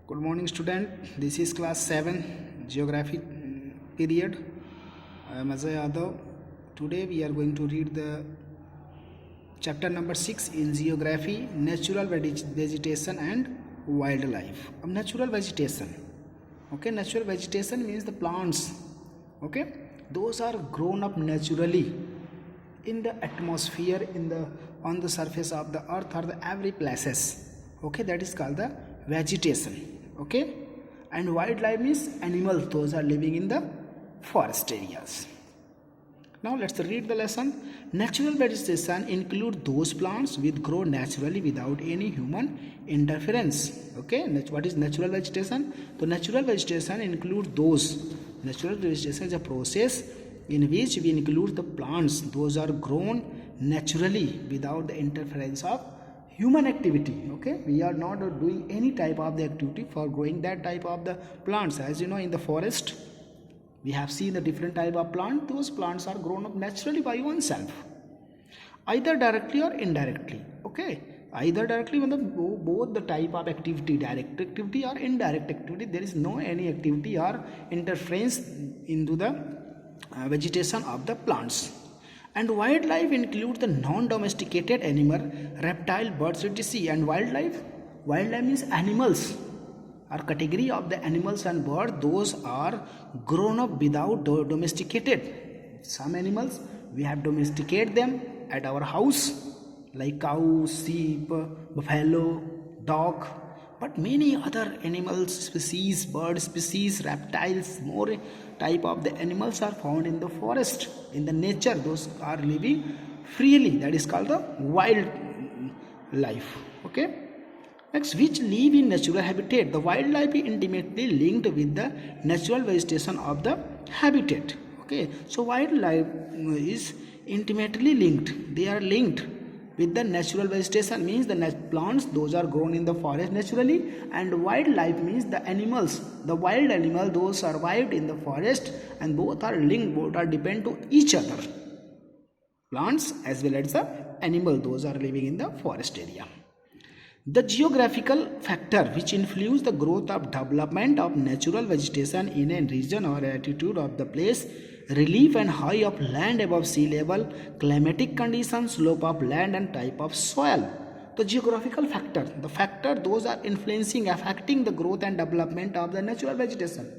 Good morning, student. This is class 7 geography period. I am Ajay Yadav. Today we are going to read the chapter number 6 in geography, natural vegetation and wildlife. Natural vegetation. Okay, natural vegetation means the plants. Okay, those are grown up naturally in the atmosphere, on the surface of the earth or the every places. Okay, that is called the vegetation. Okay, and wildlife means animals, those are living in the forest areas. Now let's read the lesson. Natural vegetation include those plants which grow naturally without any human interference. Okay, what is natural vegetation? So natural vegetation include those. Natural vegetation is a process in which we include the plants. Those are grown naturally without the interference of human activity. Okay, we are not doing any type of the activity for growing that type of the plants. As you know, in the forest we have seen the different type of plant. Those plants are grown up naturally by oneself, either directly or indirectly. Okay, either directly when both the type of activity, direct activity or indirect activity, there is no any activity or interference into the vegetation of the plants. And wildlife includes the non-domesticated animal, reptile, birds, etc. And wildlife means animals, or category of the animals and birds. Those are grown up without domesticated. Some animals we have domesticated them at our house, like cow, sheep, buffalo, dog. But many other animals species, bird species, reptiles, more type of the animals are found in the forest, in the nature. Those are living freely. That is called the wild life. Okay. Next, which live in natural habitat. The wildlife is intimately linked with the natural vegetation of the habitat. Okay. So wildlife is intimately linked. They are linked with the natural vegetation, means the plants, those are grown in the forest naturally, and wildlife means the animals, the wild animal, those survived in the forest, and both are linked, both are depend to each other, plants as well as the animal, those are living in the forest area. The geographical factor which influence the growth of development of natural vegetation in a region or altitude of the place, relief and height of land above sea level, climatic conditions, slope of land and type of soil. The geographical factor, the factor those are influencing, affecting the growth and development of the natural vegetation.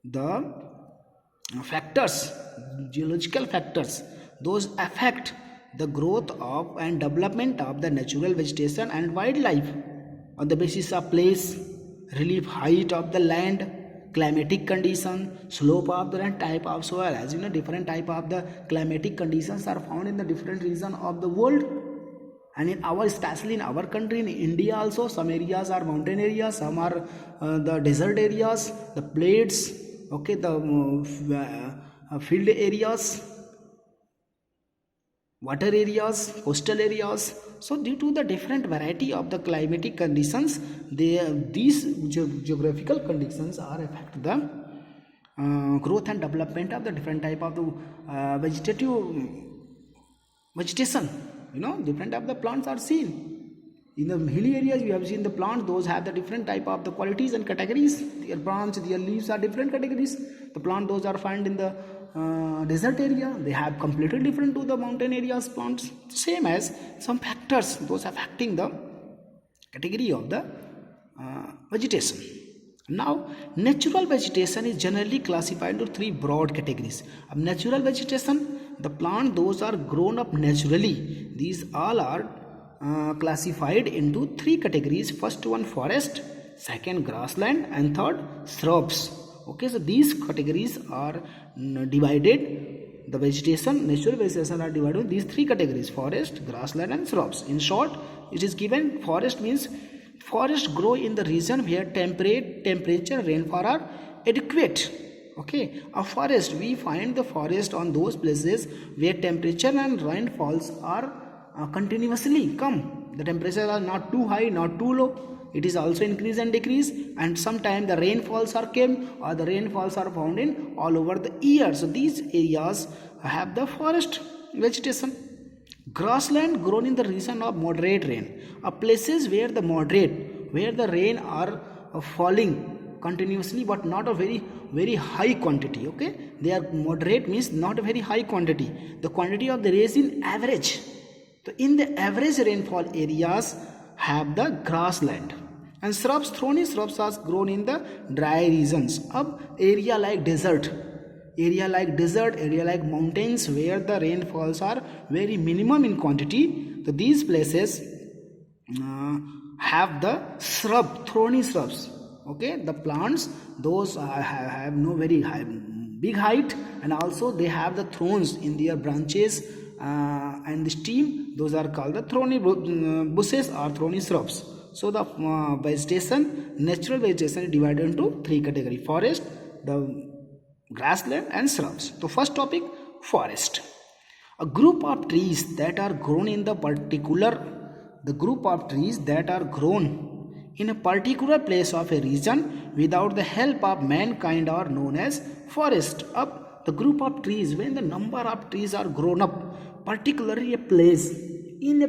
The factors, geological factors, those affect the growth of and development of the natural vegetation and wildlife on the basis of place, relief, height of the land, climatic condition, slope of the land, type of soil. As you know, different type of the climatic conditions are found in the different region of the world, and in our, especially in our country, in India also, some areas are mountain areas, some are the desert areas, the plains, okay, the field areas, water areas, coastal areas. So due to the different variety of the climatic conditions, these geographical conditions are affect the growth and development of the different type of the vegetation. You know, different type of the plants are seen in the hilly areas. You have seen the plants, those have the different type of the qualities and categories. Their branch, their leaves are different categories. The plant, those are found in the desert area, they have completely different to the mountain areas plants. Same as some factors, those affecting the category of the vegetation. Now, natural vegetation is generally classified into three broad categories. Natural vegetation, the plant those are grown up naturally. These all are classified into three categories. First one, forest; second, grassland; and third, shrubs. Okay, so these categories are divided. The vegetation, natural vegetation are divided in these three categories: forest, grassland and shrubs. In short, it is given forest means forest grow in the region where temperature, rainfall are adequate. Okay, a forest, we find the forest on those places where temperature and rainfalls are continuously come. The temperatures are not too high, not too low. It is also increase and decrease, and sometimes the rainfalls are came, or the rainfalls are found in all over the year. So these areas have the forest vegetation. Grassland grown in the region of moderate rain, places where the rain are falling continuously, but not a very high quantity. Okay, they are moderate, means not a very high quantity. The quantity of the rains in average. So in the average rainfall areas have the grassland and shrubs. Thorny shrubs are grown in the dry regions. Ab area like desert, area like mountains where the rainfalls are very minimum in quantity. So these places have the thorny shrubs. Okay, the plants, those have no very big height, and also they have the thorns in their branches and the stem. Those are called the thorny bushes or thorny shrubs. So the natural vegetation is divided into three categories: forest, the grassland and shrubs. So first topic, forest. A group of trees that are grown in the in a particular place of a region without the help of mankind are known as forest. Up the group of trees, when the number of trees are grown up, particularly in a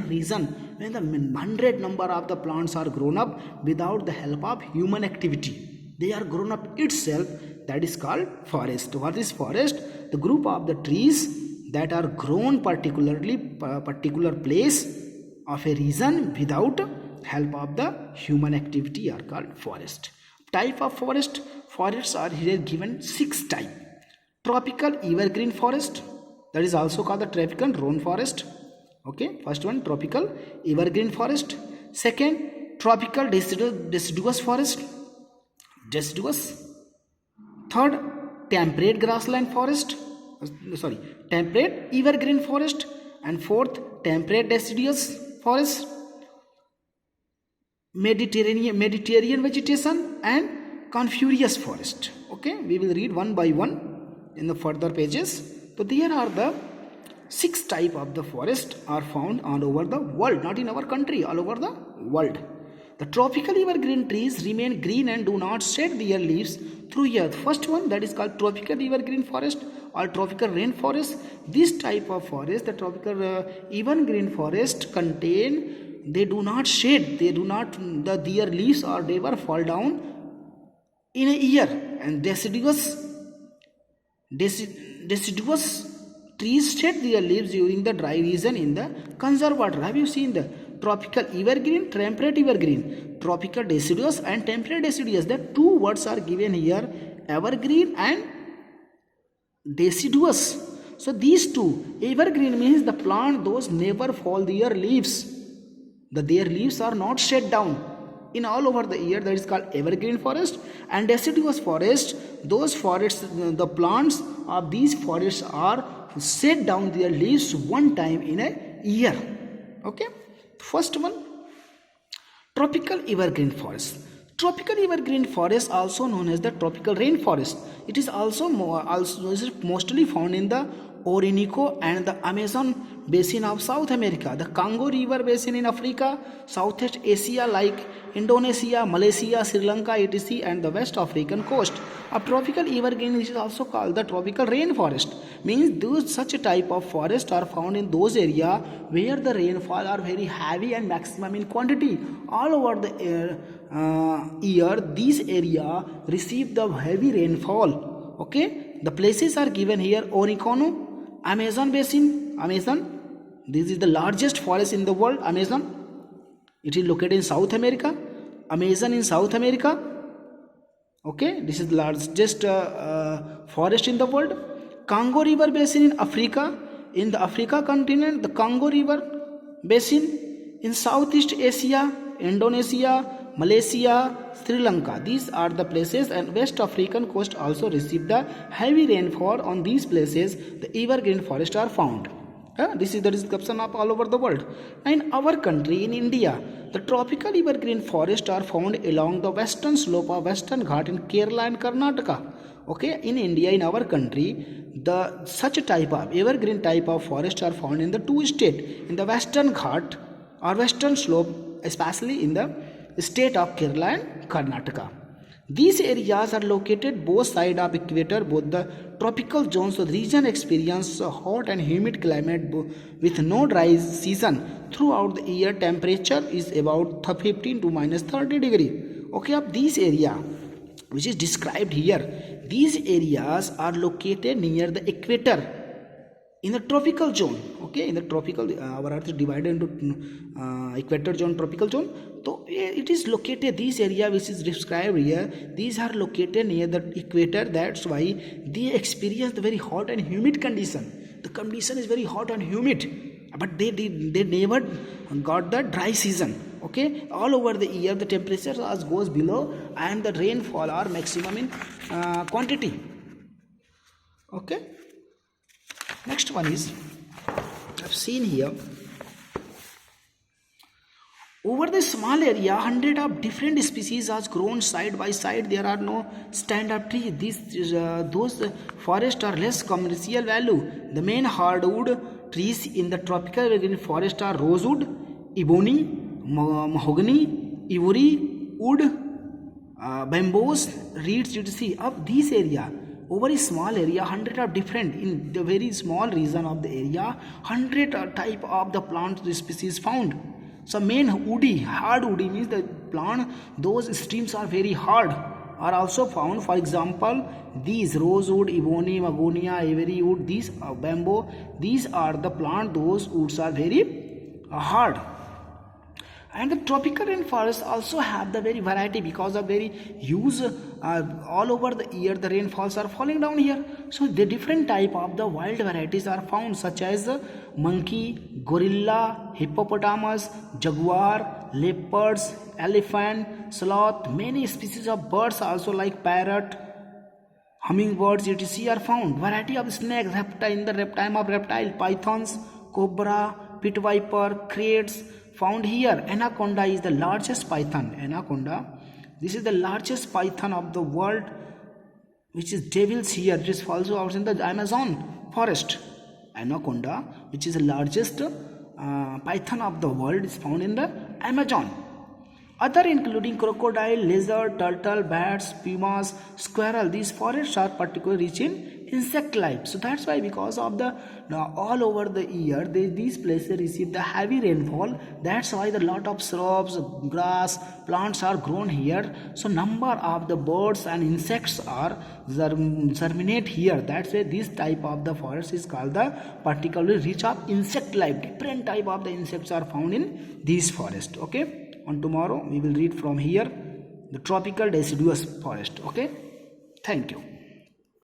region, when the 100 number of the plants are grown up without the help of human activity, they are grown up itself, that is called forest. What is forest? The group of the trees that are grown particular place of a region without help of the human activity are called forest. Type of forest. Forests are here given 6 type. Tropical evergreen forest, that is also called the tropical rainforest. Okay, first one, tropical evergreen forest. Second, tropical deciduous forest, Third, temperate grassland forest, temperate evergreen forest. And fourth, temperate deciduous forest. Mediterranean vegetation and coniferous forest. Okay, we will read one by one in the further pages. So there are the 6 type of the forest are found all over the world, not in our country, all over the world. The tropical evergreen trees remain green and do not shed their leaves through year. First one, that is called tropical evergreen forest or tropical rainforest. This type of forest, the tropical evergreen forest, they do not shed, their leaves or never fall down in a year. And deciduous trees shed their leaves during the dry season in the conserved water. Have you seen the tropical evergreen, temperate evergreen, tropical deciduous and temperate deciduous? The 2 words are given here, evergreen and deciduous. So these 2, evergreen means the plant, those never fall their leaves. Their leaves are not shed down in all over the year, that is called evergreen forest. And deciduous forest, those forests, the plants of these forests are shed down their leaves one time in a year. Okay, first one, tropical evergreen forest. Tropical evergreen forest, also known as the tropical rainforest, it is also mostly found in the Orinoco and the Amazon basin of South America, the Congo River basin in Africa, Southeast Asia like Indonesia, Malaysia, Sri Lanka, etc., and the West African coast. A tropical evergreen is also called the tropical rainforest. Means such a type of forest are found in those areas where the rainfall are very heavy and maximum in quantity. All over the year, these area receive the heavy rainfall. Okay, the places are given here: Orinoco, Amazon basin, this is the largest forest in the world, Amazon. It is located in South America, Amazon in South America. Okay, this is the largest forest in the world. Congo River basin in Africa, in the Africa continent, the Congo River basin in Southeast Asia, Indonesia, Malaysia, Sri Lanka. These are the places, and West African coast also receive the heavy rainfall. On these places, the evergreen forest are found. This is the description of all over the world. In our country, in India, the tropical evergreen forests are found along the western slope of Western Ghat in Kerala and Karnataka. Okay, in India, in our country, such a type of evergreen type of forests are found in the 2 states, in the Western Ghat or western slope, especially in the state of Kerala and Karnataka. These areas are located both sides of equator. Both the tropical zones of the region experience a hot and humid climate with no dry season. Throughout the year, temperature is about 15 to minus 30 degree. Okay, of this area which is described here, these areas are located near the equator in the tropical zone. Okay, in the tropical, our earth is divided into equator zone, tropical zone. So it is located, this area which is described here, these are located near the equator. That's why they experience the very hot and humid condition. The condition is very hot and humid, but they never got the dry season. Okay, all over the year the temperature goes below and the rainfall are maximum in quantity. Okay, next one is, I've seen here, over the small area, 100 of different species are grown side by side. There are no stand-up trees. Those forests are less commercial value. The main hardwood trees in the tropical forest are rosewood, ebony, mahogany, ivory wood, bamboos, reeds. You see, of this area, over a small area, 100 are different. In the very small region of the area, 100 are type of the plant species found. So main woody, hard woody means the plant, those streams are very hard, are also found. For example, these rosewood, ebony, magonia, ivory wood, these bamboo, these are the plant, those woods are very hard. And the tropical rainforests also have the very variety because of very huge, all over the year the rainfalls are falling down here. So the different type of the wild varieties are found, such as monkey, gorilla, hippopotamus, jaguar, leopards, elephant, sloth. Many species of birds also like parrot, hummingbirds, etc. are found. Variety of snakes, in the time of reptile, pythons, cobra, pit viper, kraits found here. Anaconda is the largest python. Anaconda, this is the largest python of the world, which is devil's ear. It is also out in the Amazon forest. Anaconda, which is the largest python of the world, is found in the Amazon. Other including crocodile, lizard, turtle, bats, pumas, squirrel. These forests are particularly rich in insect life. So that's why, because of the all over the year these places receive the heavy rainfall. That's why the lot of shrubs, grass, plants are grown here. So number of the birds and insects are germinate here. That's why this type of the forest is called the particularly rich of insect life. Different type of the insects are found in these forest. Okay, on tomorrow we will read from here the tropical deciduous forest. Okay, thank you.